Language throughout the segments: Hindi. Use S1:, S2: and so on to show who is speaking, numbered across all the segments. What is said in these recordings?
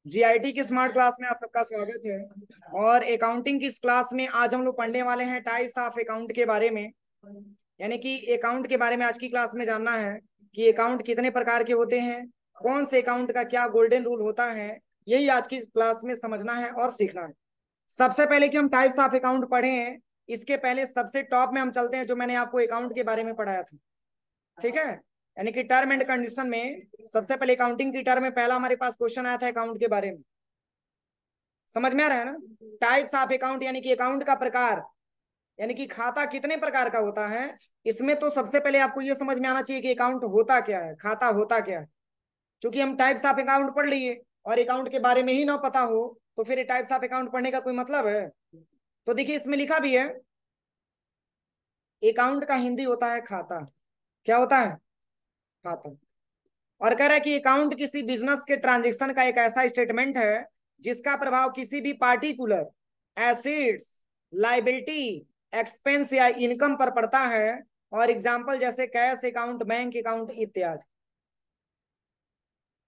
S1: जीआईटी की स्मार्ट क्लास में आप सबका स्वागत है। और अकाउंटिंग की इस क्लास में आज हम लोग पढ़ने वाले हैं टाइप्स ऑफ अकाउंट के बारे में। यानी कि अकाउंट के बारे में आज की क्लास में जानना है कि अकाउंट कितने प्रकार के होते हैं, कौन से अकाउंट का क्या गोल्डन रूल होता है, यही आज की क्लास में समझना है और सीखना है। सबसे पहले कि हम टाइप्स ऑफ अकाउंट पढ़े हैं, इसके पहले सबसे टॉप में हम चलते हैं जो मैंने आपको अकाउंट के बारे में पढ़ाया था। ठीक है, यानी कि टर्म एंड कंडीशन में सबसे पहले अकाउंटिंग की टर्म में पहला हमारे पास क्वेश्चन आया था अकाउंट के बारे में। समझ में आ रहा है ना? टाइप्स ऑफ अकाउंट यानी कि अकाउंट का प्रकार, यानी कि खाता कितने प्रकार का होता है। इसमें तो सबसे पहले आपको यह समझ में आना चाहिए कि अकाउंट होता क्या है, खाता होता क्या है। क्योंकि हम टाइप्स ऑफ अकाउंट पढ़ लिए और अकाउंट के बारे में ही ना पता हो तो फिर टाइप्स ऑफ अकाउंट पढ़ने का कोई मतलब है? तो देखिए इसमें लिखा भी है अकाउंट का हिंदी होता है खाता। क्या होता है? खाता। और कह रहा है कि अकाउंट किसी बिजनेस के ट्रांजेक्शन का एक ऐसा स्टेटमेंट है जिसका प्रभाव किसी भी पार्टिकुलर एसेट्स, लाइबिलिटी, एक्सपेंस या इनकम पर पड़ता है। और एग्जांपल जैसे कैश अकाउंट, बैंक अकाउंट इत्यादि।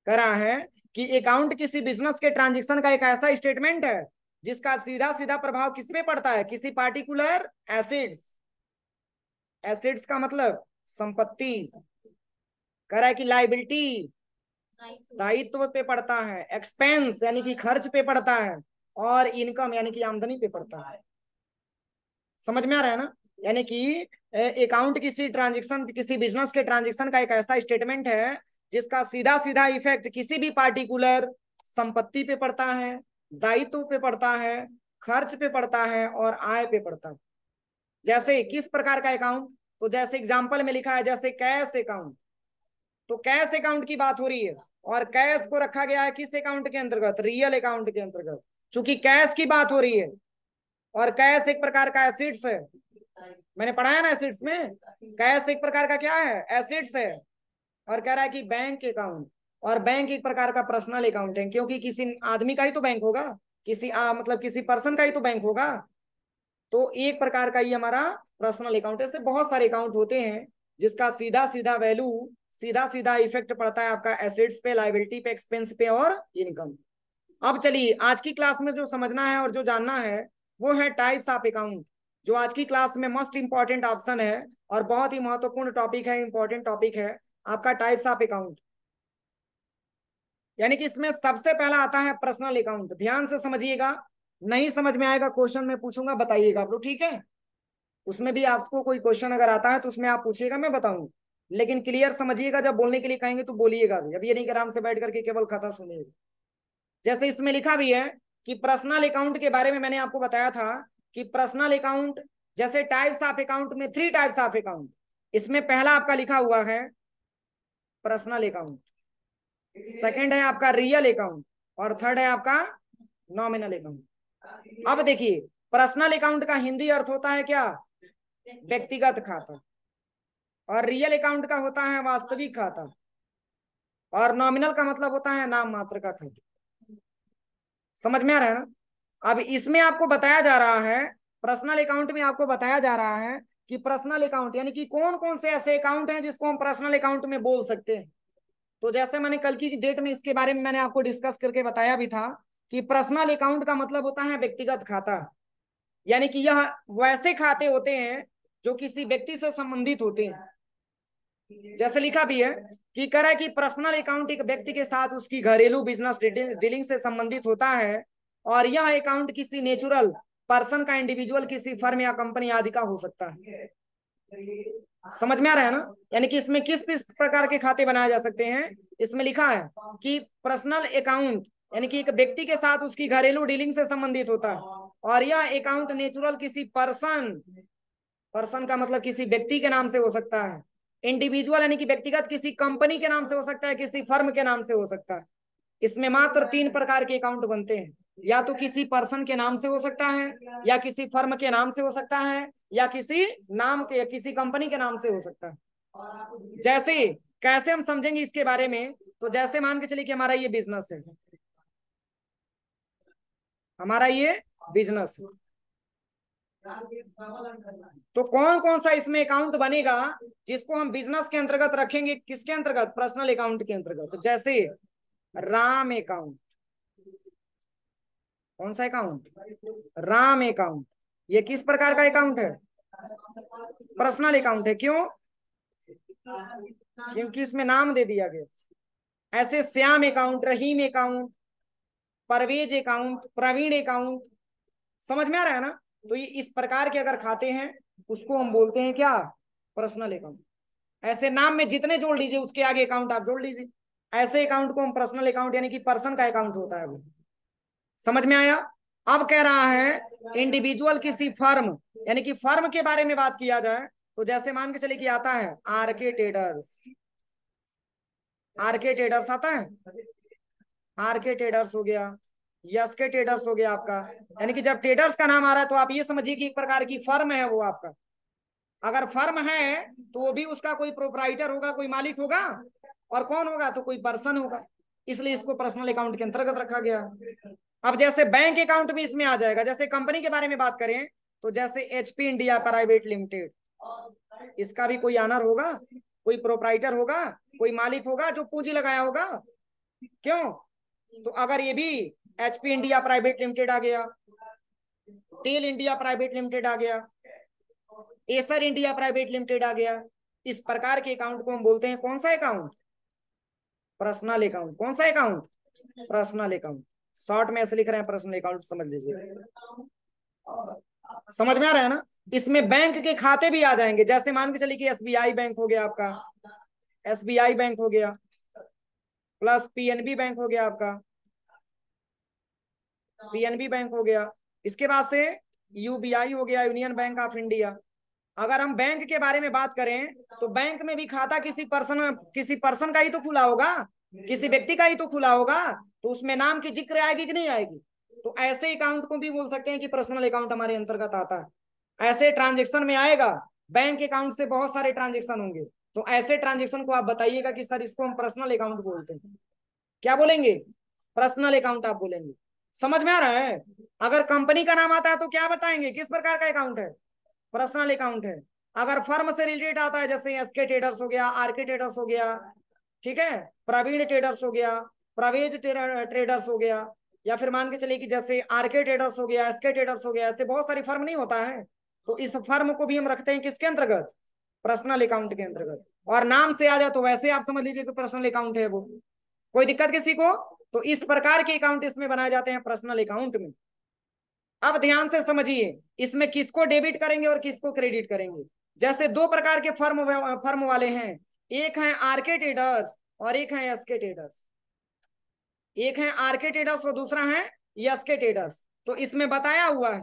S1: कह रहा है कि अकाउंट किसी बिजनेस के ट्रांजेक्शन का एक ऐसा स्टेटमेंट है जिसका सीधा सीधा प्रभाव किस पे पड़ता है, किसी पार्टिकुलर एसेट्स। एसेट्स का मतलब संपत्ति। कह रहा है कि लाइबिलिटी दायित्व पे पड़ता है, एक्सपेंस यानी कि खर्च पे पड़ता है, और इनकम यानी कि आमदनी पे पड़ता है। समझ में आ रहा है ना? यानी कि अकाउंट किसी ट्रांजेक्शन, किसी बिजनेस के ट्रांजेक्शन का एक ऐसा स्टेटमेंट है जिसका सीधा सीधा इफेक्ट किसी भी पार्टिकुलर संपत्ति पे पड़ता है, दायित्व पे पड़ता है, खर्च पे पड़ता है और आय पे पड़ता है। जैसे किस प्रकार का अकाउंट? तो जैसे एग्जाम्पल में लिखा है जैसे कैश अकाउंट। तो कैश अकाउंट की बात हो रही है और कैश को रखा गया है किस अकाउंट के अंतर्गत? रियल अकाउंट के अंतर्गत। चूंकि कैश की बात हो रही है और कैश एक प्रकार का एसिड्स है। मैंने पढ़ा है ना एसिड्स में, कैश एक प्रकार का क्या है? एसिड्स है। और कह रहा है कि बैंक अकाउंट, और बैंक एक प्रकार का पर्सनल अकाउंट है क्योंकि किसी आदमी का ही तो बैंक होगा, किसी मतलब किसी पर्सन का ही तो बैंक होगा। तो एक प्रकार का ये हमारा पर्सनल अकाउंट है। ऐसे बहुत सारे अकाउंट होते हैं जिसका सीधा सीधा वैल्यू, सीधा सीधा इफेक्ट पड़ता है आपका एसेट्स पे, लाइबिलिटी पे, एक्सपेंस पे और इनकम। अब चलिए आज की क्लास में जो समझना है और जो जानना है वो है टाइप्स ऑफ अकाउंट, जो आज की क्लास में मोस्ट इंपॉर्टेंट ऑप्शन है और बहुत ही महत्वपूर्ण टॉपिक है, इंपॉर्टेंट टॉपिक है आपका टाइप्स ऑफ अकाउंट। यानी कि इसमें सबसे पहला आता है पर्सनल अकाउंट। ध्यान से समझिएगा, नहीं समझ में आएगा क्वेश्चन में पूछूंगा, बताइएगा आप लोग, ठीक है? उसमें भी आपको कोई क्वेश्चन अगर आता है तो उसमें आप पूछिएगा, मैं बताऊंगा। लेकिन क्लियर समझिएगा, जब बोलने के लिए कहेंगे तो बोलिएगा भी। अब ये नहीं कि आराम से बैठ करके केवल खाता सुनिएगा। जैसे इसमें लिखा भी है कि पर्सनल अकाउंट के बारे में मैंने आपको बताया था कि पर्सनल अकाउंट, जैसे टाइप्स ऑफ अकाउंट में 3 टाइप्स ऑफ अकाउंट। इसमें पहला आपका लिखा हुआ है पर्सनल अकाउंट, सेकंड है आपका रियल अकाउंट और थर्ड है आपका नॉमिनल अकाउंट। अब देखिए पर्सनल अकाउंट का हिंदी अर्थ होता है क्या? व्यक्तिगत खाता। और रियल अकाउंट का होता है वास्तविक खाता। और नॉमिनल का मतलब होता है नाम मात्र का खाता। समझ में आ रहा है ना? अब इसमें आपको बताया जा रहा है, पर्सनल अकाउंट में आपको बताया जा रहा है कि पर्सनल अकाउंट यानी कि कौन कौन से ऐसे अकाउंट हैं जिसको हम पर्सनल अकाउंट में बोल सकते हैं। तो जैसे मैंने कल की डेट में इसके बारे में मैंने आपको डिस्कस करके बताया भी था कि पर्सनल अकाउंट का मतलब होता है व्यक्तिगत खाता। यानी कि यह वैसे खाते होते हैं जो किसी व्यक्ति से संबंधित होते हैं। जैसे लिखा भी है कि कह रहा है कि पर्सनल अकाउंट एक व्यक्ति के साथ उसकी घरेलू बिजनेस डीलिंग से संबंधित होता है और यह अकाउंट किसी नेचुरल पर्सन का, इंडिविजुअल किसी फर्म या कंपनी आदि का हो सकता है। समझ में आ रहा है ना? यानी कि इसमें किस किस प्रकार के खाते बनाए जा सकते हैं। इसमें लिखा है कि पर्सनल अकाउंट यानी कि एक व्यक्ति के साथ उसकी घरेलू डीलिंग से संबंधित होता है और यह अकाउंट नेचुरल किसी पर्सन, पर्सन का मतलब किसी व्यक्ति के नाम से हो सकता है, इंडिविजुअल यानी कि व्यक्तिगत किसी कंपनी के नाम से हो सकता है, किसी फर्म के नाम से हो सकता है। इसमें मात्र 3 प्रकार के अकाउंट बनते हैं, या तो किसी पर्सन के नाम से हो सकता है, या किसी फर्म के नाम से हो सकता है, या किसी नाम के, किसी कंपनी के नाम से हो सकता है। जैसे कैसे हम समझेंगे इसके बारे में? तो जैसे मान के चलिए कि हमारा ये बिजनेस है, हमारा ये बिजनेस है, तो कौन कौन सा इसमें अकाउंट बनेगा जिसको हम बिजनेस के अंतर्गत रखेंगे? किसके अंतर्गत? पर्सनल अकाउंट के अंतर्गत। तो जैसे राम अकाउंट, कौन सा अकाउंट? राम अकाउंट। ये किस प्रकार का अकाउंट है? पर्सनल अकाउंट है। क्यों? क्योंकि इसमें नाम दे दिया गया। ऐसे Shyam account, Rahim account, Parvez account, Praveen account, समझ में आ रहा है ना? तो ये इस प्रकार के अगर खाते हैं उसको हम बोलते हैं क्या? Personal account. ऐसे नाम में जितने जोड़ लीजिए उसके आगे अकाउंट आप जोड़ लीजिए, ऐसे अकाउंट को हम पर्सनल अकाउंट यानी कि पर्सन का अकाउंट होता है वो। समझ में आया? अब कह रहा है इंडिविजुअल किसी फर्म, यानी कि फर्म के बारे में बात किया जाए तो जैसे मान के चले कि आता है आरके ट्रेडर्स। आरके ट्रेडर्स आता है, आरके ट्रेडर्स हो गया, यस के ट्रेडर्स हो गया आपका। यानी कि जब ट्रेडर्स का नाम आ रहा है तो आप ये समझिए कि एक प्रकार की फर्म है वो आपका। अगर फर्म है तो वो भी उसका कोई प्रोपराइटर होगा, कोई मालिक होगा, और कौन होगा? तो कोई पर्सन होगा। इसलिए इसको पर्सनल अकाउंट के अंतर्गत रखा गया। अब जैसे बैंक अकाउंट भी इसमें आ जाएगा। जैसे कंपनी के बारे में बात करें तो जैसे एचपी इंडिया प्राइवेट लिमिटेड, इसका भी कोई ऑनर होगा, कोई प्रोपराइटर होगा, कोई मालिक होगा जो पूंजी लगाया होगा। क्यों? तो अगर ये भी एचपी इंडिया प्राइवेट लिमिटेड आ गया, टेल इंडिया प्राइवेट लिमिटेड आ गया, एसर इंडिया प्राइवेट लिमिटेड आ गया, इस प्रकार के अकाउंट को हम बोलते हैं कौन सा अकाउंट? Personal account. कौन सा अकाउंट? Personal account. शॉर्ट में ऐसे लिख रहे हैं पर्सनल अकाउंट, समझ लीजिए। समझ में आ रहा है ना? इसमें बैंक के खाते भी आ जाएंगे। जैसे मान के चलिए कि एसबीआई बैंक हो गया आपका, एसबीआई बैंक हो गया, प्लस पीएनबी बैंक हो गया आपका, पीएनबी बैंक हो गया। इसके बाद से यूबीआई हो गया, यूनियन बैंक ऑफ इंडिया। अगर हम बैंक के बारे में बात करें तो बैंक में भी खाता किसी पर्सन का ही तो खुला होगा, किसी व्यक्ति का ही तो खुला होगा। तो उसमें नाम की जिक्र आएगी कि नहीं आएगी? तो ऐसे अकाउंट को भी बोल सकते हैं कि पर्सनल अकाउंट हमारे अंतर्गत आता है। ऐसे ट्रांजेक्शन में आएगा, बैंक अकाउंट से बहुत सारे ट्रांजेक्शन होंगे, तो ऐसे ट्रांजेक्शन को आप बताइएगा कि सर इसको हम पर्सनल अकाउंट बोलते हैं। क्या बोलेंगे? पर्सनल अकाउंट आप बोलेंगे। समझ में आ रहा है? अगर कंपनी का नाम आता है तो क्या बताएंगे, किस प्रकार का अकाउंट है? पर्सनल अकाउंट है। अगर फर्म से रिलेटेड आता है जैसे एसके ट्रेडर्स हो गया, आरके ट्रेडर्स हो गया, ठीक है, प्रवीण ट्रेडर्स हो गया, प्रवेज ट्रेडर्स हो गया, या फिर मान के चलिए कि जैसे आरके ट्रेडर्स हो गया, एसके ट्रेडर्स हो गया, ऐसे बहुत सारी फर्म नहीं होता है। तो इस फर्म को भी हम रखते हैं किसके अंतर्गत? पर्सनल अकाउंट के अंतर्गत। और नाम से आ जाए तो वैसे आप समझ लीजिए कि पर्सनल अकाउंट है वो। कोई दिक्कत किसी को? तो इस प्रकार के अकाउंट इसमें बनाए जाते हैं पर्सनल अकाउंट में। अब ध्यान से समझिए, इसमें किसको डेबिट करेंगे और किसको क्रेडिट करेंगे। जैसे दो प्रकार के फर्म वाले हैं, एक है आरके ट्रेडर्स और एक है एसके ट्रेडर्स। एक है आरके ट्रेडर्स और दूसरा है एसके ट्रेडर्स। तो इसमें बताया हुआ है,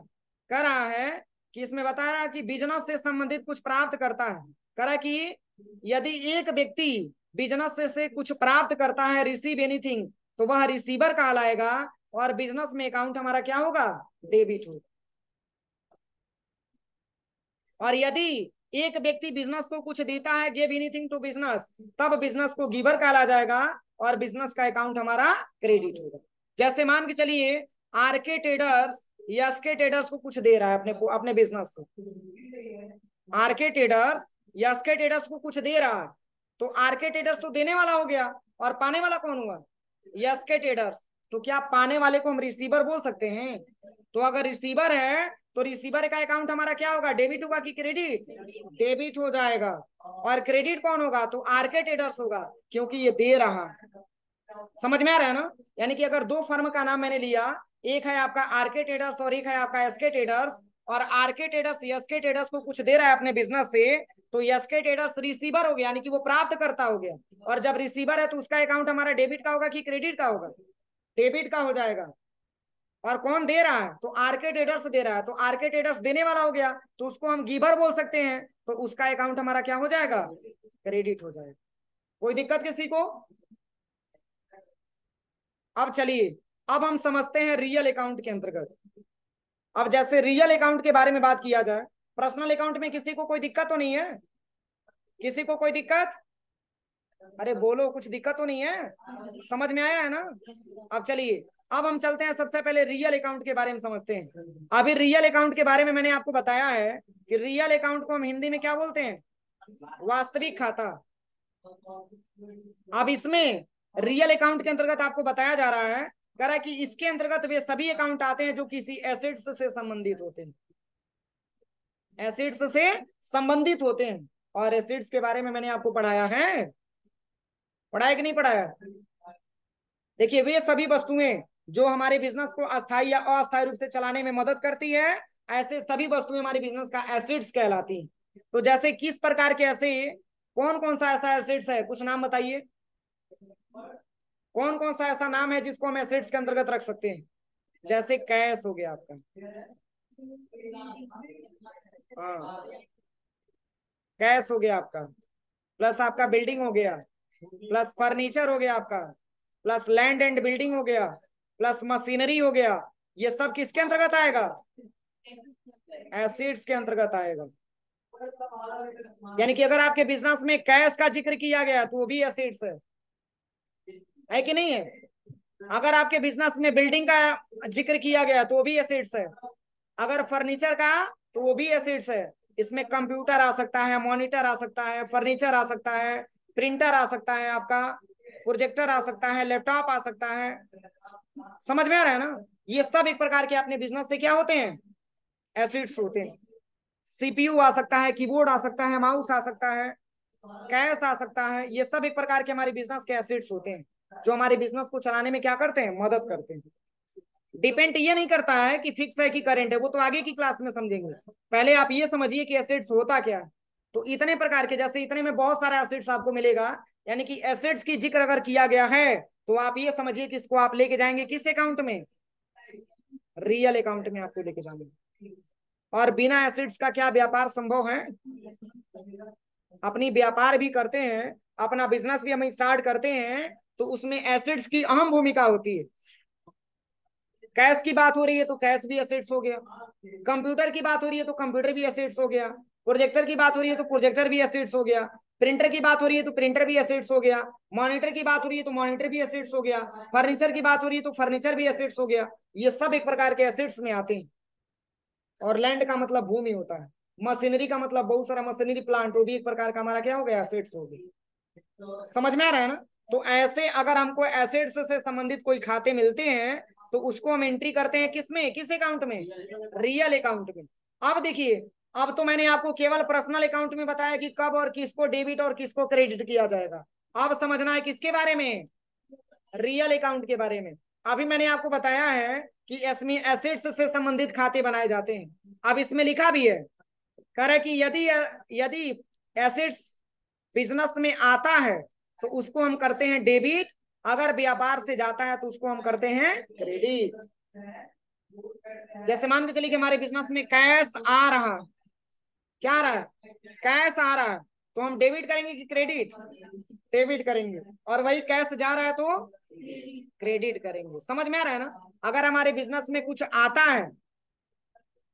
S1: कह रहा है कि इसमें बता रहा है कि बिजनेस से संबंधित कुछ प्राप्त करता है। कह रहा है कि यदि एक व्यक्ति बिजनेस से कुछ प्राप्त करता है, रिसीव एनीथिंग, तो वह रिसीवर कहलाएगा, और बिजनेस में अकाउंट हमारा क्या होगा? डेबिट होगा। और यदि एक व्यक्ति बिजनेस को कुछ देता है, गिव एनीथिंग टू बिजनेस, तब बिजनेस को गिवर कहा जाएगा और बिजनेस का अकाउंट हमारा क्रेडिट होगा। जैसे मान के चलिए आरके ट्रेडर्स या एसके ट्रेडर्स को कुछ दे रहा है अपने अपने बिजनेस से। आरके ट्रेडर्स या एसके ट्रेडर्स को कुछ दे रहा है, तो आरके ट्रेडर्स तो देने वाला हो गया, और पाने वाला कौन हुआ? SK traders. तो क्या पाने वाले को हम रिसीवर बोल सकते हैं? तो अगर रिसीवर है तो रिसीवर का अकाउंट हमारा क्या होगा? डेबिट होगा कि क्रेडिट? डेबिट हो जाएगा। और क्रेडिट कौन होगा? तो आरके ट्रेडर्स होगा, क्योंकि ये दे रहा है। समझ में आ रहा है ना? यानी कि अगर दो फर्म का नाम मैंने लिया, एक है आपका आरके ट्रेडर्स और एक है आपका एसके ट्रेडर्स, और आरके ट्रेडर्स एसके ट्रेडर्स को कुछ दे रहा है अपने बिजनेस से, तो एसके ट्रेडर्स रिसीवर हो गया, यानी कि वो प्राप्त करता हो गया। और जब रिसीवर है तो उसका अकाउंट हमारा डेबिट का होगा कि क्रेडिट का होगा? डेबिट का हो जाएगा। और कौन दे रहा है? तो आरके ट्रेडर्स दे रहा है, तो आरके ट्रेडर्स देने वाला हो गया, तो उसको हम गिवर बोल सकते हैं, तो उसका अकाउंट हमारा क्या हो जाएगा? क्रेडिट हो जाएगा। कोई दिक्कत किसी को? अब चलिए, अब हम समझते हैं रियल अकाउंट के अंतर्गत। अब जैसे रियल अकाउंट के बारे में बात किया जाए, पर्सनल अकाउंट में किसी को कोई दिक्कत तो नहीं है? किसी को कोई दिक्कत? अरे बोलो, कुछ दिक्कत तो नहीं है? समझ में आया है ना? अब चलिए, अब हम चलते हैं सबसे पहले रियल अकाउंट के बारे में समझते हैं। अभी रियल अकाउंट के बारे में मैंने आपको बताया है कि रियल अकाउंट को हम हिंदी में क्या बोलते हैं? वास्तविक खाता। अब इसमें रियल अकाउंट के अंतर्गत आपको बताया जा रहा है कह रहा है कि इसके अंतर्गत वे सभी अकाउंट आते हैं जो किसी एसेट्स से संबंधित होते हैं, एसेट्स से संबंधित होते हैं। और एसेट्स के बारे में मैंने आपको पढ़ाया है, पढ़ाया कि नहीं पढ़ाया? देखिए, वे सभी वस्तुएं जो हमारे बिजनेस को अस्थायी या अस्थायी रूप से चलाने में मदद करती है, ऐसे सभी वस्तुएं हमारे बिजनेस का एसेट्स कहलाती हैं। तो जैसे किस प्रकार के ऐसे, कौन कौन सा ऐसा एसेट्स है, कुछ नाम बताइए। कौन कौन सा ऐसा नाम है जिसको हम एसेट्स के अंतर्गत रख सकते हैं? जैसे कैश हो गया आपका, हाँ, कैश हो गया आपका, प्लस आपका बिल्डिंग हो गया, प्लस फर्नीचर हो गया आपका, प्लस लैंड एंड बिल्डिंग हो गया, प्लस मशीनरी हो गया। ये सब किसके अंतर्गत आएगा? एसेट्स के अंतर्गत आएगा। यानी कि अगर आपके बिजनेस में कैश का जिक्र किया गया तो वो भी एसेट्स है कि नहीं है? अगर आपके बिजनेस में बिल्डिंग का जिक्र किया गया तो वो भी एसेट्स है। अगर फर्नीचर का तो वो भी एसेट्स है। इसमें कंप्यूटर आ सकता है, मॉनिटर आ सकता है, फर्नीचर आ सकता है, प्रिंटर आ सकता है, आपका प्रोजेक्टर आ सकता है, लैपटॉप आ सकता है। समझ में आ रहा है ना? ये सब एक प्रकार के अपने बिजनेस से क्या होते हैं? एसेट्स होते हैं। सीपीयू आ सकता है, कीबोर्ड आ सकता है, माउस आ सकता है, कैश आ सकता है। ये सब एक प्रकार के हमारे बिजनेस के एसेट्स होते हैं जो हमारे बिजनेस को चलाने में क्या करते हैं? मदद करते हैं। डिपेंड ये नहीं करता है कि फिक्स है कि करंट है, वो तो आगे की क्लास में समझेंगे। पहले आप ये समझिए कि एसेट्स होता क्या है। तो इतने प्रकार के, जैसे इतने में बहुत सारे एसेट्स आपको मिलेगा। यानी कि एसेट्स की जिक्र अगर किया गया है तो आप ये समझिए कि इसको आप लेके जाएंगे किस अकाउंट में? रियल अकाउंट में आपको लेके जाएंगे। और बिना एसेट्स का क्या व्यापार संभव है? अपनी व्यापार भी करते हैं, अपना बिजनेस भी हम स्टार्ट करते हैं, तो उसमें एसेट्स की अहम भूमिका होती है। कैश की बात हो रही है तो कैश भी एसेट्स हो गया, कंप्यूटर की बात हो रही है तो कंप्यूटर भी एसेट्स हो गया, प्रोजेक्टर की बात हो रही है तो प्रोजेक्टर भी एसेट्स हो गया, प्रिंटर की बात हो रही है तो प्रिंटर भी एसेट्स हो गया, मॉनिटर की बात हो रही है तो मॉनिटर भी एसेट्स हो गया, फर्नीचर की बात हो रही है तो फर्नीचर भी एसेट्स हो गया। ये सब एक प्रकार के एसेट्स में आते हैं। और लैंड का मतलब भूमि होता है, मशीनरी का मतलब बहुत सारा मशीनरी प्लांट, वो भी एक प्रकार का हमारा क्या हो गया? एसेट्स हो गया। समझ में आ रहा है ना? तो ऐसे अगर हमको एसेट्स से संबंधित कोई खाते मिलते हैं तो उसको हम एंट्री करते हैं किसमें? किस अकाउंट में? रियल अकाउंट में। अब देखिए, अब तो मैंने आपको केवल पर्सनल अकाउंट में बताया कि कब और किसको डेबिट और किसको क्रेडिट किया जाएगा। अब समझना है किसके बारे में? रियल अकाउंट के बारे में। अभी मैंने आपको बताया है कि इसमें एसेट्स से संबंधित खाते बनाए जाते हैं। अब इसमें लिखा भी है, कह रहा है कि यदि यदि एसेट्स बिजनेस में आता है तो उसको हम करते हैं डेबिट, अगर व्यापार से जाता है तो उसको हम करते हैं क्रेडिट। जैसे मान के चलिए कि हमारे बिजनेस में कैश आ रहा है, क्या आ रहा है? कैश आ रहा है, तो हम डेबिट करेंगे कि क्रेडिट? डेबिट करेंगे। और वही कैश जा रहा है तो क्रेडिट करेंगे। समझ में आ रहा है ना? अगर हमारे बिजनेस में कुछ आता है,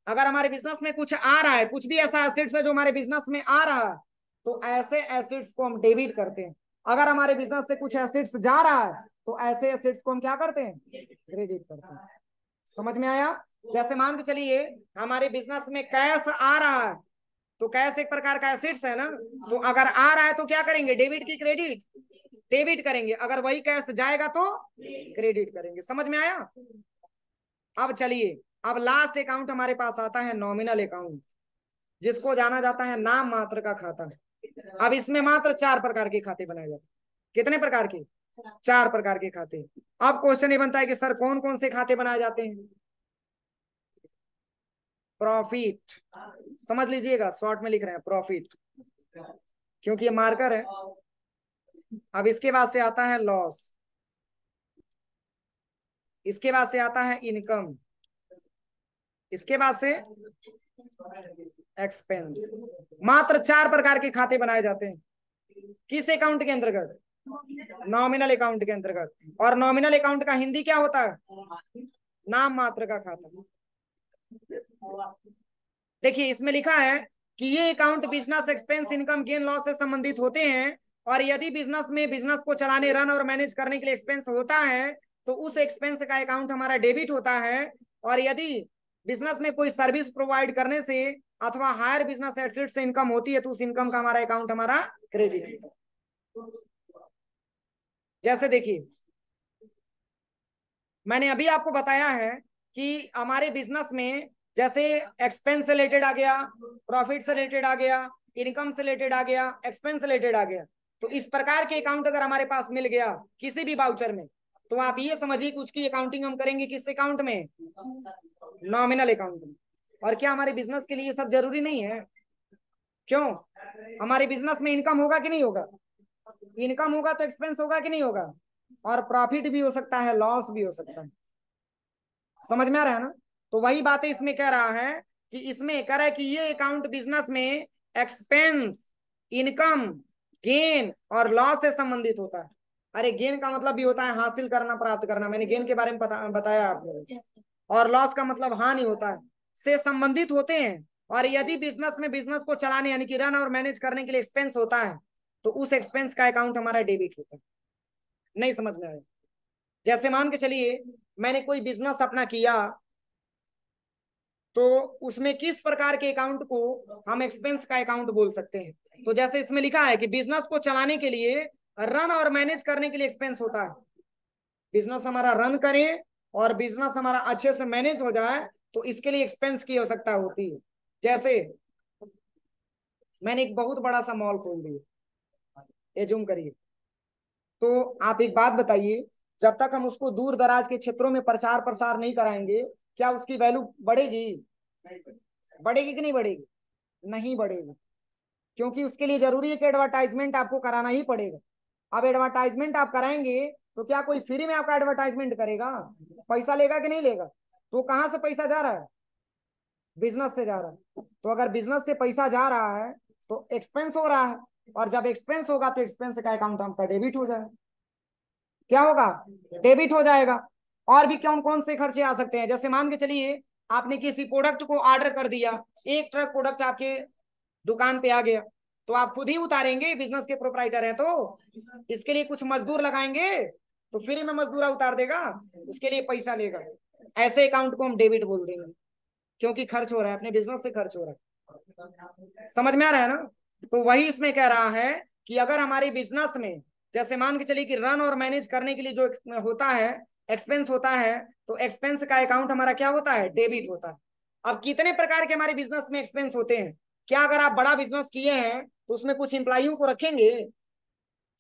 S1: अगर हमारे बिजनेस में कुछ आ रहा है, कुछ भी ऐसा एसेट्स है जो हमारे बिजनेस में आ रहा है, तो ऐसे एसेट्स को हम डेबिट करते हैं। अगर हमारे बिजनेस से कुछ एसेट्स जा रहा है तो ऐसे एसेट्स को हम क्या करते हैं? क्रेडिट करते हैं। समझ में आया? जैसे मान के चलिए हमारे बिजनेस में कैश आ रहा है, तो कैश एक प्रकार का एसेट्स है ना, तो अगर आ रहा है तो क्या करेंगे? डेबिट की क्रेडिट? डेबिट करेंगे। अगर वही कैश जाएगा तो क्रेडिट करेंगे। समझ में आया? अब चलिए, अब लास्ट अकाउंट हमारे पास आता है नॉमिनल अकाउंट, जिसको जाना जाता है नाम मात्र का खाता। अब इसमें मात्र 4 प्रकार के खाते बनाए जाते हैं। कितने प्रकार के? 4 प्रकार के खाते। अब क्वेश्चन ये बनता है कि सर कौन कौन से खाते बनाए जाते हैं? प्रॉफिट, समझ लीजिएगा, शॉर्ट में लिख रहे हैं प्रॉफिट, क्योंकि ये मार्कर है। अब इसके बाद से आता है लॉस, इसके बाद से आता है इनकम, इसके बाद से एक्सपेंस। मात्र 4 प्रकार के खाते बनाए जाते हैं। किस अकाउंट के अंतर्गत? नॉमिनल अकाउंट के अंतर्गत। और नॉमिनल अकाउंट का हिंदी क्या होता है? नाम मात्र का खाता। देखिए, इसमें लिखा है कि ये account business expense, income, gain, loss से संबंधित होते हैं। और यदि बिजनेस में बिजनेस को चलाने, रन और मैनेज करने के लिए एक्सपेंस होता है तो उस एक्सपेंस का अकाउंट हमारा डेबिट होता है। और यदि बिजनेस में कोई सर्विस प्रोवाइड करने से अथवा हायर बिजनेस एसेट से इनकम होती है तो उस इनकम का हमारा अकाउंट हमारा क्रेडिट होता है। जैसे देखिए, मैंने अभी आपको बताया है कि हमारे बिजनेस में जैसे एक्सपेंस से रिलेटेड आ गया, प्रॉफिट से रिलेटेड आ गया, इनकम से रिलेटेड आ गया, एक्सपेंस से रिलेटेड आ गया। तो इस प्रकार के अकाउंट अगर हमारे पास मिल गया किसी भी वाउचर में, तो आप ये समझिए कि उसकी अकाउंटिंग हम करेंगे किस अकाउंट में? नॉमिनल अकाउंट में। और क्या हमारे बिजनेस के लिए ये सब जरूरी नहीं है? क्यों? हमारे बिजनेस में इनकम होगा कि नहीं होगा? इनकम होगा तो एक्सपेंस होगा कि नहीं होगा? और प्रॉफिट भी हो सकता है, लॉस भी हो सकता है। समझ में आ रहा है ना? तो वही बातें इसमें कह रहा है कि इसमें कह रहा है कि ये अकाउंट बिजनेस में एक्सपेंस, इनकम, गेन और लॉस से संबंधित होता है। अरे गेन का मतलब भी होता है हासिल करना, प्राप्त करना, मैंने गेन के बारे में बताया आपको। और लॉस का मतलब हानि होता है, से संबंधित होते हैं। और यदि बिजनेस में बिजनेस को चलाने यानी कि रन और मैनेज करने के लिए एक्सपेंस होता है, तो उस एक्सपेंस का अकाउंट हमारा डेबिट होता है। नहीं समझ में आया? जैसे मान के चलिए मैंने कोई बिजनेस अपना किया, तो उसमें किस प्रकार के अकाउंट को हम एक्सपेंस का अकाउंट बोल सकते हैं? तो जैसे इसमें लिखा है कि बिजनेस को चलाने के लिए, रन और मैनेज करने के लिए एक्सपेंस होता है। बिजनेस हमारा रन करे और बिजनेस हमारा अच्छे से मैनेज हो जाए, तो इसके लिए एक्सपेंस की आवश्यकता होती है। जैसे मैंने एक बहुत बड़ा सा मॉल खोल दिया, ये जूम करिए, तो आप एक बात बताइए, जब तक हम उसको दूर दराज के क्षेत्रों में प्रचार प्रसार नहीं कराएंगे, क्या उसकी वैल्यू बढ़ेगी? बढ़ेगी कि नहीं बढ़ेगी? नहीं बढ़ेगी। क्योंकि उसके लिए जरूरी है कि एडवर्टाइजमेंट आपको कराना ही पड़ेगा। अब एडवर्टाइजमेंट आप कराएंगे तो क्या कोई फ्री में आपका एडवर्टाइजमेंट करेगा? पैसा लेगा कि नहीं लेगा? तो कहां से पैसा जा रहा है? बिजनेस से जा रहा है। तो अगर बिजनेस से पैसा जा रहा है तो एक्सपेंस हो रहा है, और जब एक्सपेंस होगा तो एक्सपेंस का अकाउंट आपका डेबिट हो जाएगा। क्या होगा? डेबिट हो जाएगा। और भी कौन कौन से खर्चे आ सकते हैं? जैसे मान के चलिए आपने किसी प्रोडक्ट को ऑर्डर कर दिया, एक ट्रक प्रोडक्ट आपके दुकान पे आ गया, तो आप खुद ही उतारेंगे, बिजनेस के प्रोपराइटर हैं तो? इसके लिए कुछ मजदूर लगाएंगे? तो फ्री में मजदूरा उतार देगा? उसके लिए पैसा लेगा। ऐसे अकाउंट को हम डेबिट बोल देंगे, क्योंकि खर्च हो रहा है, अपने बिजनेस से खर्च हो रहा है। समझ में आ रहा है ना? तो वही इसमें कह रहा है कि अगर हमारे बिजनेस में, जैसे मान के चलिए कि रन और मैनेज करने के लिए जो होता है एक्सपेंस होता है, तो एक्सपेंस का अकाउंट हमारा क्या होता है? डेबिट होता है। अब कितने प्रकार के हमारे बिजनेस में एक्सपेंस होते हैं? क्या अगर आप बड़ा बिजनेस किए हैं तो उसमें कुछ एम्प्लॉइयों को रखेंगे,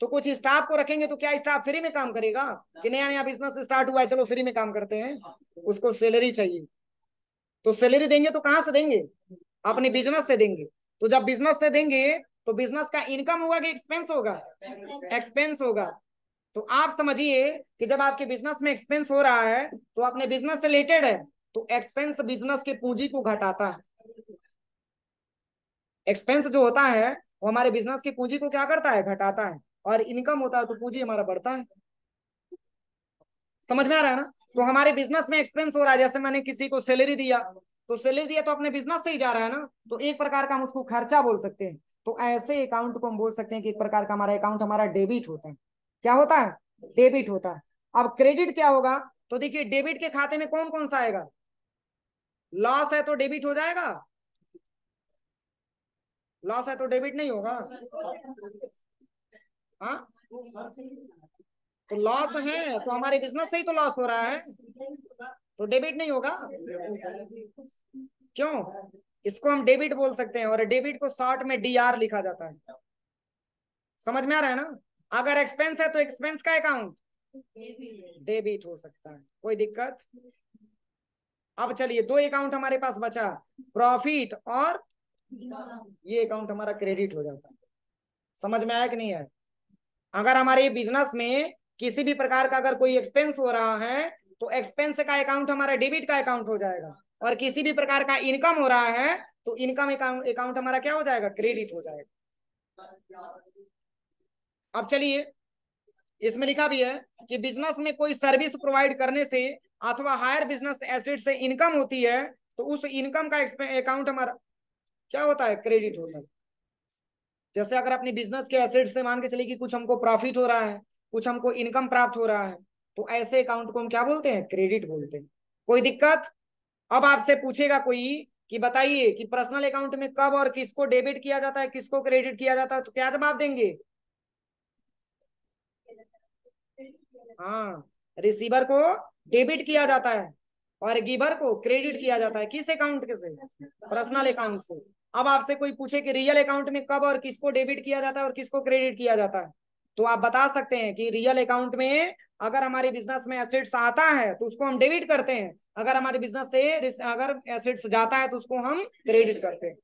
S1: तो कुछ स्टाफ को रखेंगे, तो क्या स्टाफ फ्री में काम करेगा? कि नया नया बिजनेस स्टार्ट हुआ है चलो फ्री में काम करते हैं? उसको सैलरी चाहिए। तो सैलरी देंगे तो कहां से देंगे? अपने बिजनेस से देंगे। तो जब बिजनेस से देंगे तो बिजनेस का इनकम होगा कि एक्सपेंस होगा? एक्सपेंस होगा। तो आप समझिए कि जब आपके बिजनेस में एक्सपेंस हो रहा है तो अपने बिजनेस से रिलेटेड है, तो एक्सपेंस बिजनेस के पूंजी को घटाता है। एक्सपेंस जो होता है वो हमारे बिजनेस की पूंजी को क्या करता है? घटाता है। और इनकम होता है तो पूंजी हमारा बढ़ता है। समझ में आ रहा है ना? तो हमारे बिजनेस में एक्सपेंस हो रहा है, जैसे मैंने किसी को सैलरी दिया, तो सैलरी दिया तो अपने बिजनेस से ही जा रहा है ना, तो एक प्रकार का हम उसको खर्चा बोल सकते हैं। तो ऐसे अकाउंट को हम बोल सकते हैं कि एक प्रकार का हमारा अकाउंट हमारा डेबिट होता है। क्या होता है? डेबिट होता है। अब क्रेडिट क्या होगा? तो देखिए डेबिट के खाते में कौन कौन सा आएगा? लॉस है तो डेबिट हो जाएगा? लॉस है तो डेबिट नहीं होगा? हाँ, तो लॉस है तो हमारे बिजनेस से ही तो लॉस हो रहा है, तो डेबिट नहीं होगा। क्यों? इसको हम डेबिट बोल सकते हैं, और डेबिट को शॉर्ट में डीआर लिखा जाता है। समझ में आ रहा है ना? अगर एक्सपेंस है तो एक्सपेंस का अकाउंट डेबिट हो सकता है, कोई दिक्कत? अब चलिए दो अकाउंट हमारे पास बचा, प्रॉफिट और ये अकाउंट हमारा क्रेडिट हो जाता है। समझ में आया कि नहीं है? अगर हमारे बिजनेस में किसी भी प्रकार का अगर कोई एक्सपेंस हो रहा है तो एक्सपेंस का अकाउंट हमारा डेबिट का अकाउंट हो जाएगा, और किसी भी प्रकार का इनकम हो रहा है तो इनकम अकाउंट हमारा क्या हो जाएगा? क्रेडिट हो जाएगा। अब चलिए इसमें लिखा भी है कि बिजनेस में कोई सर्विस प्रोवाइड करने से अथवा हायर बिजनेस एसेट से इनकम होती है, तो उस इनकम का अकाउंट हमारा क्या होता है? क्रेडिट होता है। जैसे अगर अपने बिजनेस के एसेट से मान के चलिए कि कुछ हमको प्रॉफिट हो रहा है, कुछ हमको इनकम प्राप्त हो रहा है, तो ऐसे अकाउंट को हम क्या बोलते हैं? क्रेडिट बोलते हैं। कोई दिक्कत? अब आपसे पूछेगा कोई कि बताइए कि पर्सनल अकाउंट में कब और किसको डेबिट किया जाता है, किसको क्रेडिट किया जाता है, तो क्या जवाब देंगे? हाँ, रिसीवर को डेबिट किया जाता है और गिवर को क्रेडिट किया जाता है। किस अकाउंट के से? पर्सनल अकाउंट से। अब आपसे कोई पूछे कि रियल अकाउंट में कब और किसको डेबिट किया जाता है और किसको क्रेडिट किया जाता है, तो आप बता सकते हैं कि रियल अकाउंट में अगर हमारे बिजनेस में एसेट्स आता है तो उसको हम डेबिट करते हैं, अगर हमारे बिजनेस से अगर एसेट्स जाता है तो उसको हम क्रेडिट करते हैं।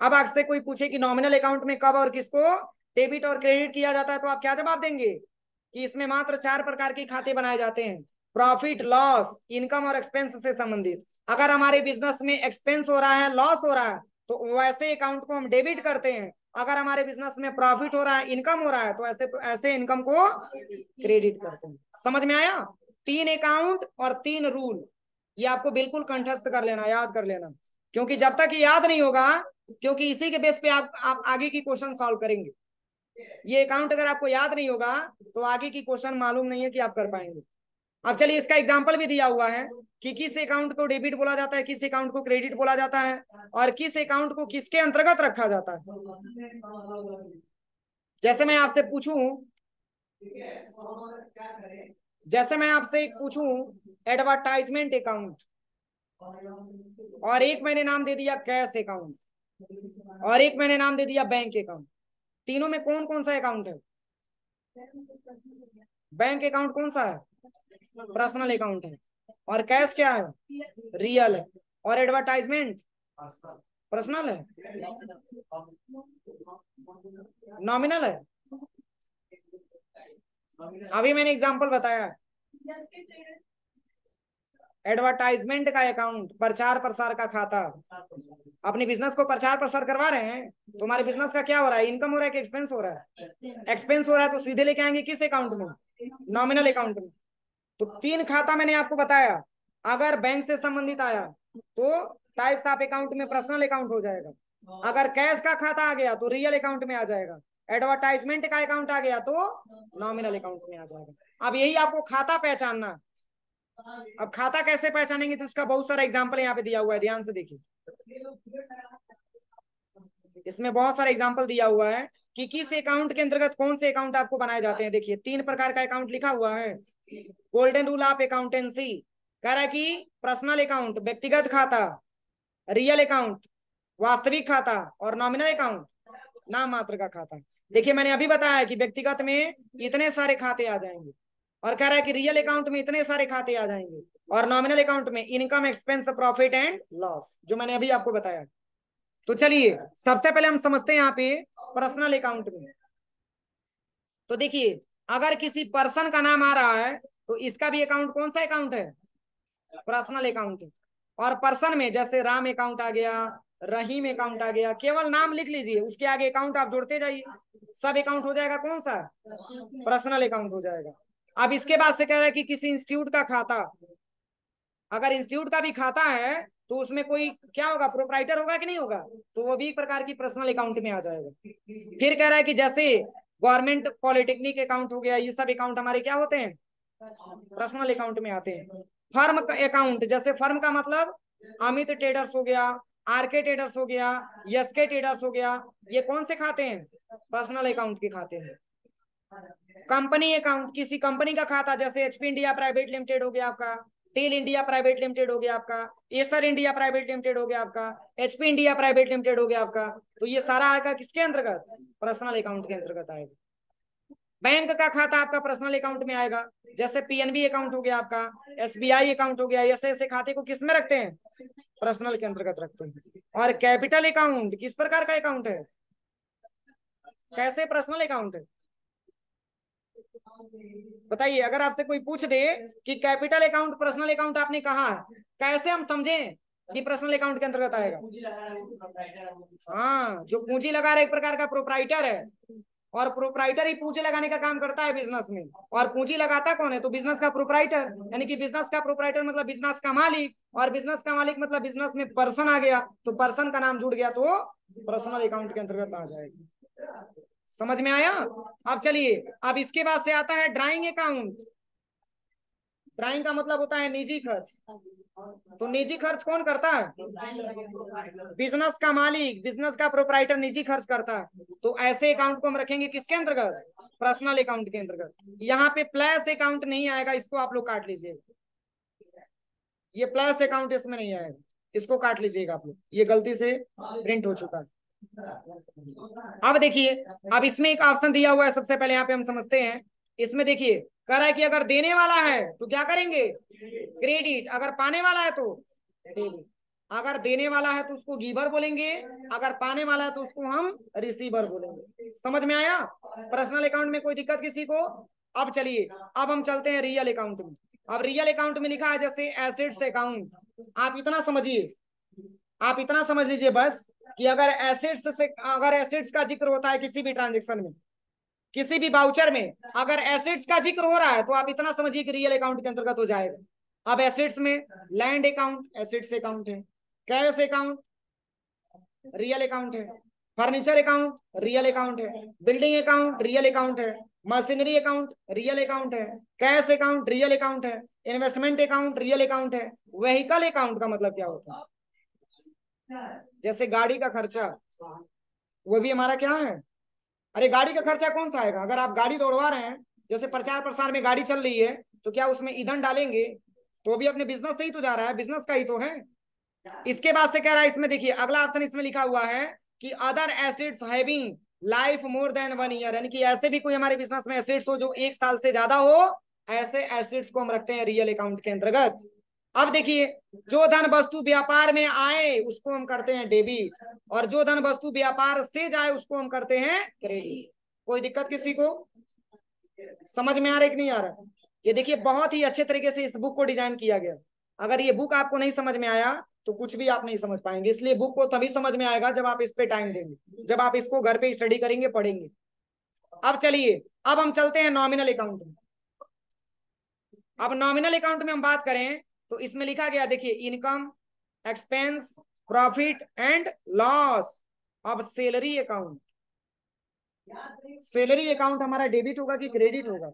S1: अब आपसे कोई पूछे कि नॉमिनल अकाउंट में कब और किसको डेबिट और क्रेडिट किया जाता है, तो आप क्या जवाब देंगे कि इसमें मात्र 4 प्रकार के खाते बनाए जाते हैं, प्रॉफिट, लॉस, इनकम और एक्सपेंस से संबंधित। अगर हमारे बिजनेस में एक्सपेंस हो रहा है, लॉस हो रहा है, तो वैसे अकाउंट को हम डेबिट करते हैं। अगर हमारे बिजनेस में प्रॉफिट हो रहा है, इनकम हो रहा है, तो ऐसे ऐसे इनकम को क्रेडिट करते हैं। समझ में आया? 3 अकाउंट और 3 रूल, ये आपको बिल्कुल कंठस्थ कर लेना, याद कर लेना, क्योंकि जब तक ये याद नहीं होगा, क्योंकि इसी के बेस पे आप आगे की क्वेश्चन सॉल्व करेंगे। ये अकाउंट अगर आपको याद नहीं होगा तो आगे की क्वेश्चन मालूम नहीं है कि आप कर पाएंगे। अब चलिए इसका एग्जांपल भी दिया हुआ है कि किस अकाउंट को डेबिट बोला जाता है, किस अकाउंट को क्रेडिट बोला जाता है, और किस अकाउंट को किसके अंतर्गत रखा जाता है। जैसे मैं आपसे पूछूं जैसे मैं आपसे एक पूछूं एडवर्टाइजमेंट अकाउंट, और एक मैंने नाम दे दिया कैश अकाउंट, और एक मैंने नाम दे दिया बैंक अकाउंट, तीनों में कौन कौन सा अकाउंट है? बैंक अकाउंट कौन सा है? पर्सनल अकाउंट है। और कैश क्या है? रियल है। और एडवर्टाइजमेंट पर्सनल है, नॉमिनल है। अभी मैंने एग्जांपल बताया, एडवर्टाइजमेंट का अकाउंट, प्रचार प्रसार का खाता। अपने बिजनेस को प्रचार प्रसार करवा रहे हैं, तुम्हारे बिजनेस का क्या हो रहा है, इनकम हो रहा है कि एक्सपेंस हो रहा है? एक्सपेंस हो रहा है, तो सीधे लेके आएंगे किस अकाउंट में? नॉमिनल अकाउंट में। तो 3 खाता मैंने आपको बताया। अगर बैंक से संबंधित आया तो टाइप्स ऑफ अकाउंट में पर्सनल अकाउंट हो जाएगा, अगर कैश का खाता आ गया तो रियल अकाउंट में आ जाएगा, एडवर्टाइजमेंट का अकाउंट आ गया तो नॉमिनल अकाउंट में आ जाएगा। अब यही आपको खाता पहचानना। अब खाता कैसे पहचानेंगे, तो इसका बहुत सारा एग्जांपल यहाँ पे दिया हुआ है, ध्यान से देखिए। इसमें बहुत सारा एग्जांपल दिया हुआ है कि किस अकाउंट के अंतर्गत कौन से अकाउंट आपको बनाए जाते हैं। देखिए 3 प्रकार का अकाउंट लिखा हुआ है। गोल्डन रूल ऑफ अकाउंटेंसी कह रहा है कि पर्सनल अकाउंट व्यक्तिगत खाता, रियल अकाउंट वास्तविक खाता, और नॉमिनल अकाउंट नाम मात्र का खाता। देखिए मैंने अभी बताया कि व्यक्तिगत में इतने सारे खाते आ जाएंगे, और कह रहा है कि रियल अकाउंट में इतने सारे खाते आ जाएंगे, और नॉमिनल अकाउंट में income, expense, profit and loss, जो मैंने अभी आपको बताया। तो चलिए सबसे पहले हम समझते हैं यहाँ पे पर्सनल अकाउंट में। तो देखिए अगर किसी पर्सन का नाम आ रहा है तो इसका भी अकाउंट कौन सा अकाउंट है? पर्सनल अकाउंट है। और पर्सन में जैसे राम अकाउंट आ गया, रहीम अकाउंट आ गया, केवल नाम लिख लीजिए, उसके आगे अकाउंट आप जोड़ते जाइए, सब अकाउंट हो जाएगा कौन सा? पर्सनल अकाउंट हो जाएगा। अब इसके बाद से कह रहा है कि किसी इंस्टीट्यूट का खाता, अगर इंस्टीट्यूट का भी खाता है तो उसमें कोई क्या होगा, प्रोप्राइटर होगा कि नहीं होगा, तो वो भी एक प्रकार की पर्सनल अकाउंट में आ जाएगा। फिर कह रहा है कि जैसे गवर्नमेंट पॉलिटेक्निक अकाउंट हो गया, ये सब अकाउंट हमारे क्या होते हैं? पर्सनल अकाउंट में आते हैं। फर्म अकाउंट, जैसे फर्म का मतलब अमित ट्रेडर्स हो गया, आरके ट्रेडर्स हो गया, एसके ट्रेडर्स हो गया, ये कौन से खाते हैं? पर्सनल अकाउंट के खाते हैं। कंपनी अकाउंट, किसी कंपनी का खाता, जैसे एचपी इंडिया प्राइवेट लिमिटेड हो गया आपका, टेल इंडिया प्राइवेट लिमिटेड हो गया आपका, एसर इंडिया प्राइवेट लिमिटेड हो गया आपका, एचपी इंडिया प्राइवेट लिमिटेड हो गया आपका, तो ये सारा आएगा किसके अंतर्गत? पर्सनल अकाउंट के अंतर्गत आएगा। बैंक का खाता आपका पर्सनल अकाउंट में आएगा, जैसे पीएनबी अकाउंट हो गया आपका, एसबीआई अकाउंट हो गया, ऐसे ऐसे खाते को किस में रखते हैं? पर्सनल के अंतर्गत रखते हैं। और कैपिटल अकाउंट किस प्रकार का अकाउंट है? कैसे पर्सनल अकाउंट है? बताइए, अगर आपसे कोई पूछ दे कि कैपिटल अकाउंट पर्सनल अकाउंट आपने कहा है, कैसे हम समझें कि पर्सनल अकाउंट के अंतर्गत आएगा? हाँ, जो पूंजी लगा रहा है एक प्रकार का प्रोप्राइटर है, और प्रोप्राइटर ही पूंजी लगाने का काम करता है बिजनेस में। और पूंजी लगाता कौन है? तो बिजनेस का प्रोप्राइटर, यानी कि बिजनेस का प्रोप्राइटर मतलब बिजनेस का मालिक, और बिजनेस का मालिक मतलब बिजनेस में पर्सन आ गया, तो पर्सन का नाम जुड़ गया तो पर्सनल अकाउंट के अंतर्गत आ जाएगा। समझ में आया? अब चलिए, अब इसके बाद से आता है ड्राइंग अकाउंट। ड्राइंग का मतलब होता है निजी खर्च। तो निजी खर्च कौन करता है? बिजनेस का मालिक, बिजनेस का प्रोप्राइटर निजी खर्च करता है। तो ऐसे अकाउंट को हम रखेंगे किसके अंतर्गत? पर्सनल अकाउंट के अंतर्गत। यहाँ पे प्लस अकाउंट नहीं आएगा, इसको आप लोग काट लीजिए। ये प्लस अकाउंट इसमें नहीं आएगा, इसको काट लीजिएगा आप लोग, ये गलती से प्रिंट हो चुका है। अब देखिए, अब इसमें एक ऑप्शन दिया हुआ है, सबसे पहले यहाँ पे हम समझते हैं। इसमें देखिए कह रहा है कि अगर देने वाला है तो क्या करेंगे, क्रेडिट, अगर पाने वाला है तो डेबिट। अगर देने वाला है तो उसको गिवर बोलेंगे, अगर पाने वाला है तो उसको हम रिसीवर बोलेंगे। समझ में आया? पर्सनल अकाउंट में कोई दिक्कत किसी को? अब चलिए, अब हम चलते हैं रियल अकाउंट में। अब रियल अकाउंट में लिखा है जैसे एसेट्स अकाउंट। आप इतना समझिए, आप इतना समझ लीजिए बस कि अगर एसेट्स का जिक्र होता है किसी भी ट्रांजेक्शन में, किसी भी बाउचर में, अगर एसेट्स का जिक्र हो रहा है तो आप इतना समझिए कि रियल अकाउंट के अंतर्गत हो जाएगा। अब एसेट्स में लैंड अकाउंट एसेट्स अकाउंट है, कैश अकाउंट रियल अकाउंट है, फर्नीचर अकाउंट रियल अकाउंट है, बिल्डिंग अकाउंट रियल अकाउंट है, मशीनरी अकाउंट रियल अकाउंट है, कैश अकाउंट रियल अकाउंट है, इन्वेस्टमेंट अकाउंट रियल अकाउंट है। व्हीकल अकाउंट का मतलब क्या होता है, जैसे गाड़ी का खर्चा, वो भी हमारा क्या है? अरे गाड़ी का खर्चा कौन सा आएगा? अगर आप गाड़ी दौड़वा रहे हैं, जैसे प्रचार प्रसार में गाड़ी चल रही है, तो क्या उसमें ईंधन डालेंगे? तो भी अपने बिजनेस से ही तो जा रहा है, बिजनेस का ही तो है। इसके बाद से कह रहा है, इसमें देखिए अगला ऑप्शन इसमें लिखा हुआ है कि other assets having life more than 1 year, यानी कि ऐसे भी कोई हमारे बिजनेस में एसेट्स हो जो 1 साल से ज्यादा हो, ऐसे एसेट्स को हम रखते हैं रियल अकाउंट के अंतर्गत। अब देखिए, जो धन वस्तु व्यापार में आए उसको हम करते हैं डेबिट, और जो धन वस्तु व्यापार से जाए उसको हम करते हैं क्रेडिट। कोई दिक्कत किसी को? समझ में आ रहा है कि नहीं आ रहा? ये देखिए बहुत ही अच्छे तरीके से इस बुक को डिजाइन किया गया। अगर ये बुक आपको नहीं समझ में आया तो कुछ भी आप नहीं समझ पाएंगे, इसलिए बुक को तभी समझ में आएगा जब आप इस पे टाइम देंगे, जब आप इसको घर पे स्टडी करेंगे, पढ़ेंगे। अब चलिए, अब हम चलते हैं नॉमिनल अकाउंट में। अब नॉमिनल अकाउंट में हम बात करें तो इसमें लिखा गया देखिए, income, expense, profit and loss. अब सैलरी अकाउंट, सैलरी अकाउंट हमारा डेबिट होगा कि क्रेडिट होगा,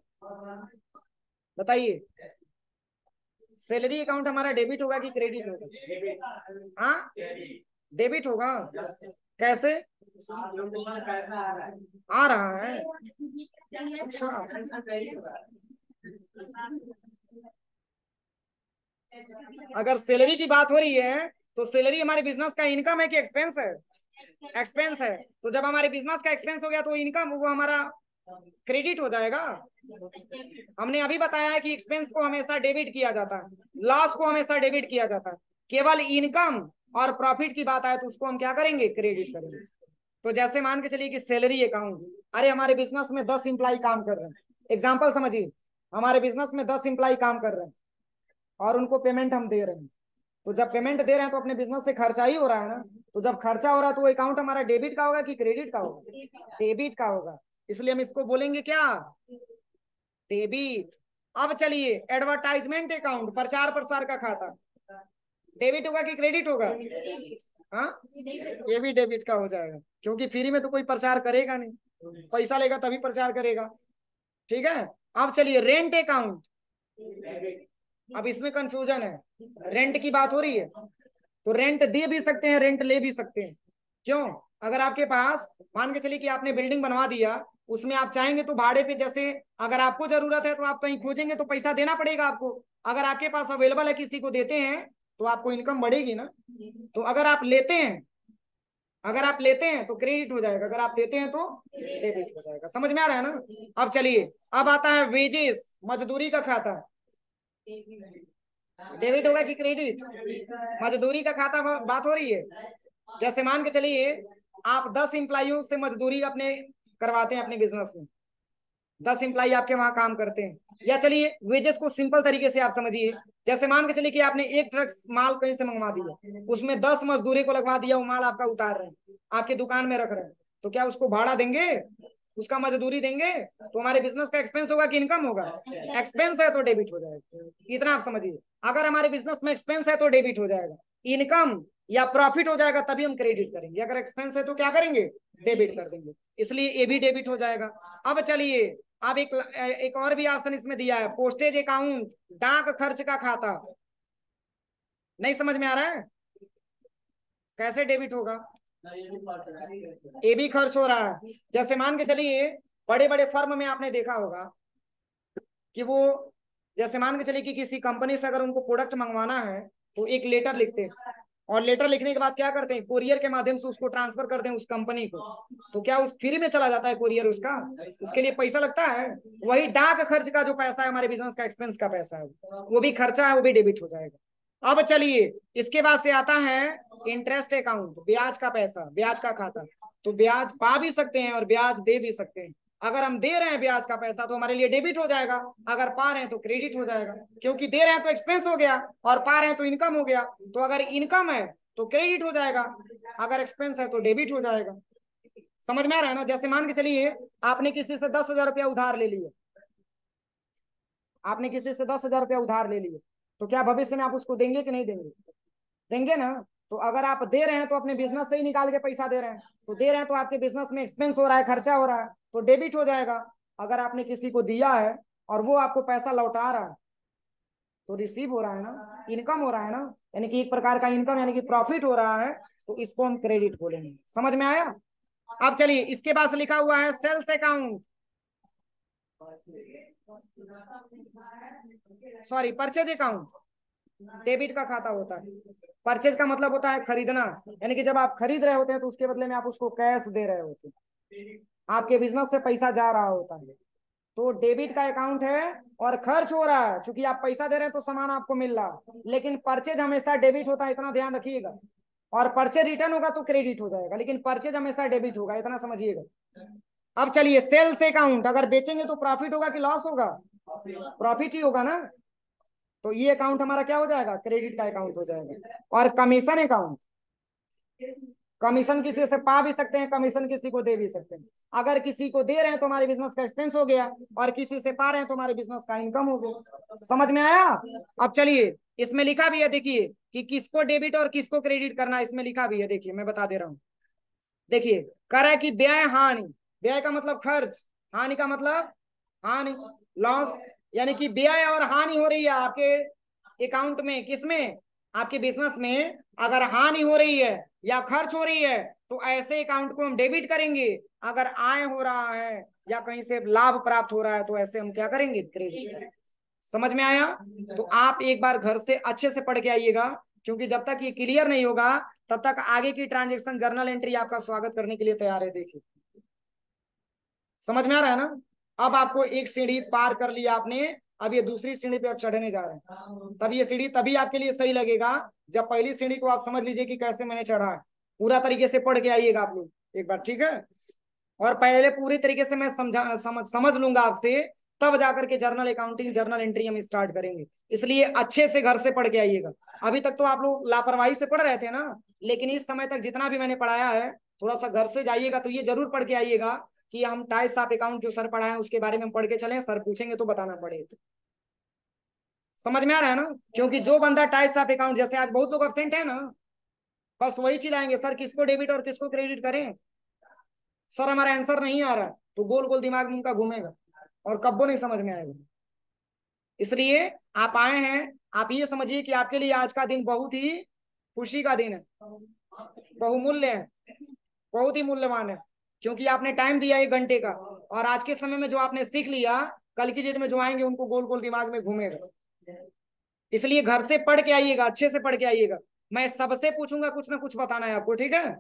S1: बताइए? सैलरी अकाउंट हमारा डेबिट होगा कि क्रेडिट होगा? हाँ, डेबिट होगा। कैसे आ रहा है? अच्छा, अगर सैलरी की बात हो रही है तो सैलरी हमारे बिजनेस का इनकम है कि एक्सपेंस है? एक्सपेंस है। तो जब हमारे बिजनेस का एक्सपेंस हो गया तो इनकम वो हमारा क्रेडिट हो जाएगा। हमने अभी बताया है कि एक्सपेंस को हमेशा डेबिट किया जाता है, लॉस को हमेशा डेबिट किया जाता है, केवल इनकम और प्रॉफिट की बात आए तो उसको हम क्या करेंगे, क्रेडिट करेंगे। तो जैसे मान के चलिए कि सैलरी अकाउंट, अरे हमारे बिजनेस में 10 इंप्लाई काम कर रहे हैं, एग्जाम्पल समझिए, हमारे बिजनेस में 10 इंप्लाई काम कर रहे हैं और उनको पेमेंट हम दे रहे हैं। तो जब पेमेंट दे रहे हैं तो अपने बिजनेस से खर्चा ही हो रहा है ना, तो जब खर्चा हो रहा है तो वो अकाउंट हमारा डेबिट का होगा कि क्रेडिट का होगा? डेबिट का होगा, इसलिए हम इसको बोलेंगे क्या, डेबिट। अब चलिए, एडवर्टाइजमेंट अकाउंट, प्रचार प्रसार का खाता, डेबिट होगा कि क्रेडिट होगा? हाँ, ये भी डेबिट का हो जाएगा, क्योंकि फ्री में तो कोई प्रचार करेगा नहीं, पैसा लेगा तभी प्रचार करेगा। ठीक है। अब चलिए, रेंट अकाउंट, अब इसमें कंफ्यूजन है, रेंट की बात हो रही है तो रेंट दे भी सकते हैं, रेंट ले भी सकते हैं। क्यों? अगर आपके पास मान के चलिए कि आपने बिल्डिंग बनवा दिया, उसमें आप चाहेंगे तो भाड़े पे, जैसे अगर आपको जरूरत है तो आप कहीं खोजेंगे तो पैसा देना पड़ेगा आपको, अगर आपके पास अवेलेबल है किसी को देते हैं तो आपको इनकम बढ़ेगी ना। तो अगर आप लेते हैं तो क्रेडिट हो जाएगा, अगर आप देते हैं तो डेबिट हो जाएगा। समझ में आ रहा है ना? अब चलिए, अब आता है वेजेस, मजदूरी का खाता, डेबिट होगा कि क्रेडिट? मजदूरी का खाता बात हो रही है, जैसे मान के चलिए आप 10 इंप्लाइयों से मजदूरी अपने करवाते हैं अपने बिजनेस में, 10 इंप्लाई आपके वहां काम करते हैं। या चलिए वेजेस को सिंपल तरीके से आप समझिए, जैसे मान के चलिए कि आपने एक ट्रक माल कहीं से मंगवा दिया, उसमें 10 मजदूरी को लगवा दिया, वो माल आपका उतार रहे हैं, आपके दुकान में रख रहे हैं, तो क्या उसको भाड़ा देंगे, उसका मजदूरी देंगे? तो हमारे बिजनेस का एक्सपेंस होगा कि इनकम होगा? एक्सपेंस है तो डेबिट हो जाएगा। इतना आप समझिए, अगर हमारे बिजनेस में एक्सपेंस है तो डेबिट हो जाएगा, इनकम या प्रॉफिट हो जाएगा तभी हम क्रेडिट करेंगे, अगर एक्सपेंस है तो क्या करेंगे, डेबिट कर देंगे, इसलिए ये भी डेबिट हो जाएगा। अब चलिए, अब एक और भी ऑप्शन इसमें दिया है, पोस्टेज अकाउंट, डाक खर्च का खाता। नहीं समझ में आ रहा है? कैसे डेबिट होगा? ये भी खर्च हो रहा है। जैसे मान के चलिए, बड़े बड़े फर्म में आपने देखा होगा कि वो जैसे मान के चलिए कि किसी कंपनी से अगर उनको प्रोडक्ट मंगवाना है तो एक लेटर लिखते हैं, और लेटर लिखने के बाद क्या करते हैं, कुरियर के माध्यम से उसको ट्रांसफर करते हैं उस कंपनी को। तो क्या उस फ्री में चला जाता है कुरियर उसका? उसके लिए पैसा लगता है। वही डाक खर्च का जो पैसा है, हमारे बिजनेस का एक्सपेंस का पैसा है, वो भी खर्चा है, वो भी डेबिट हो जाएगा। अब चलिए इसके बाद से आता है इंटरेस्ट अकाउंट, ब्याज का पैसा, ब्याज का खाता। तो ब्याज पा भी सकते हैं और ब्याज दे भी सकते हैं। अगर हम दे रहे हैं ब्याज का पैसा तो हमारे लिए डेबिट हो जाएगा, अगर पा रहे हैं तो क्रेडिट हो जाएगा। क्योंकि दे रहे हैं तो एक्सपेंस हो गया और पा रहे हैं तो इनकम हो गया। तो अगर इनकम है तो क्रेडिट हो जाएगा, अगर एक्सपेंस है तो डेबिट हो जाएगा। समझ में आ रहा है ना? जैसे मान के चलिए आपने किसी से 10,000 रुपया उधार ले लिए, आपने किसी से 10,000 रुपया उधार ले लिए, तो क्या भविष्य में आप उसको देंगे कि नहीं देंगे? देंगे ना। तो अगर आप दे रहे हैं तो अपने बिजनेस से ही निकाल के पैसा दे रहे हैं, तो दे रहे हैं तो आपके बिजनेस में एक्सपेंस हो रहा है, खर्चा हो रहा है, तो डेबिट हो जाएगा। अगर आपने किसी को दिया है और वो आपको पैसा लौटा रहा है तो रिसीव हो रहा है ना, इनकम हो रहा है ना, यानी कि एक प्रकार का इनकम, यानी कि प्रॉफिट हो रहा है, तो इसको हम क्रेडिट बोलेंगे। समझ में आया? अब चलिए इसके पास लिखा हुआ है sales account, sorry purchase account. Debit का खाता होता है। परचेज का मतलब होता है खरीदना, यानी कि जब आप खरीद रहे होते हैं तो उसके बदले में आप उसको कैश दे रहे होते हैं, आपके बिजनेस से पैसा जा रहा होता है। तो डेबिट का अकाउंट है और खर्च हो रहा है, क्योंकि आप पैसा दे रहे हैं तो सामान आपको मिल रहा है। लेकिन परचेज हमेशा डेबिट होता है, इतना ध्यान रखिएगा। और परचेज रिटर्न होगा तो क्रेडिट हो जाएगा, लेकिन परचेज हमेशा डेबिट होगा, इतना समझिएगा। अब चलिए सेल्स अकाउंट, अगर बेचेंगे तो प्रॉफिट होगा कि लॉस होगा? प्रॉफिट ही होगा ना। तो ये अकाउंट हमारा क्या हो जाएगा? क्रेडिट का अकाउंट हो जाएगा। और कमीशन अकाउंट, कमीशन किसी से पा भी सकते हैं, कमीशन किसी को दे भी सकते हैं। अगर किसी को दे रहे हैं तो हमारे बिजनेस का एक्सपेंस हो गया, और किसी से पा रहे हैं तो हमारे बिजनेस का इनकम हो गया। समझ में आया? अब चलिए इसमें लिखा भी है, देखिए कि किसको डेबिट और किसको क्रेडिट करना है, इसमें लिखा भी है, देखिए मैं बता दे रहा हूँ। देखिए कर है कि व्यय हानि, व्यय का मतलब खर्च, हानि का मतलब हानि, लॉस। यानी कि व्यय और हानि हो रही है आपके अकाउंट में, किसमें? आपके बिजनेस में। अगर हानि हो रही है या खर्च हो रही है तो ऐसे अकाउंट को हम डेबिट करेंगे। अगर आय हो रहा है या कहीं से लाभ प्राप्त हो रहा है तो ऐसे हम क्या करेंगे? क्रेडिट करेंगे। समझ में आया? तो आप एक बार घर से अच्छे से पढ़ के आइएगा, क्योंकि जब तक ये क्लियर नहीं होगा तब तक आगे की ट्रांजेक्शन जर्नल एंट्री आपका स्वागत करने के लिए तैयार है। देखिए समझ में आ रहा है ना? अब आपको एक सीढ़ी पार कर लिया आपने, अब ये दूसरी सीढ़ी पे आप चढ़ने जा रहे हैं। तब ये सीढ़ी तभी आपके लिए सही लगेगा जब पहली सीढ़ी को आप समझ लीजिए कि कैसे मैंने चढ़ा है। पूरा तरीके से पढ़ के आइएगा आप लोग एक बार, ठीक है? और पहले पूरी तरीके से मैं समझ लूंगा आपसे, तब जाकर के जर्नल अकाउंटिंग जर्नल एंट्री हम स्टार्ट करेंगे। इसलिए अच्छे से घर से पढ़ के आइएगा। अभी तक तो आप लोग लापरवाही से पढ़ रहे थे ना, लेकिन इस समय तक जितना भी मैंने पढ़ाया है थोड़ा सा घर से जाइएगा तो ये जरूर पढ़ के आइएगा कि हम टाइप्स ऑफ अकाउंट जो सर पढ़ाए उसके बारे में हम पढ़ के चले, सर पूछेंगे तो बताना पड़े। समझ में आ रहा है ना? क्योंकि जो बंदा टाइप्स ऑफ अकाउंट, जैसे आज बहुत लोग अब्सेंट है ना, बस वही चिल्लाएंगे सर किसको डेबिट और किसको क्रेडिट करें, सर हमारा आंसर नहीं आ रहा, तो गोल गोल दिमाग में उनका घूमेगा और कब्बो नहीं समझ में आएगा। इसलिए आप आए हैं, आप ये समझिए कि आपके लिए आज का दिन बहुत ही खुशी का दिन है, बहुमूल्य है, बहुत ही मूल्यवान है। क्योंकि आपने टाइम दिया 1 घंटे का, और आज के समय में जो आपने सीख लिया कल की डेट में जो आएंगे उनको गोल गोल दिमाग में घूमेगा। इसलिए घर से पढ़ के आइएगा, अच्छे से पढ़ के आइएगा। मैं सबसे पूछूंगा, कुछ ना कुछ बताना है आपको, ठीक है?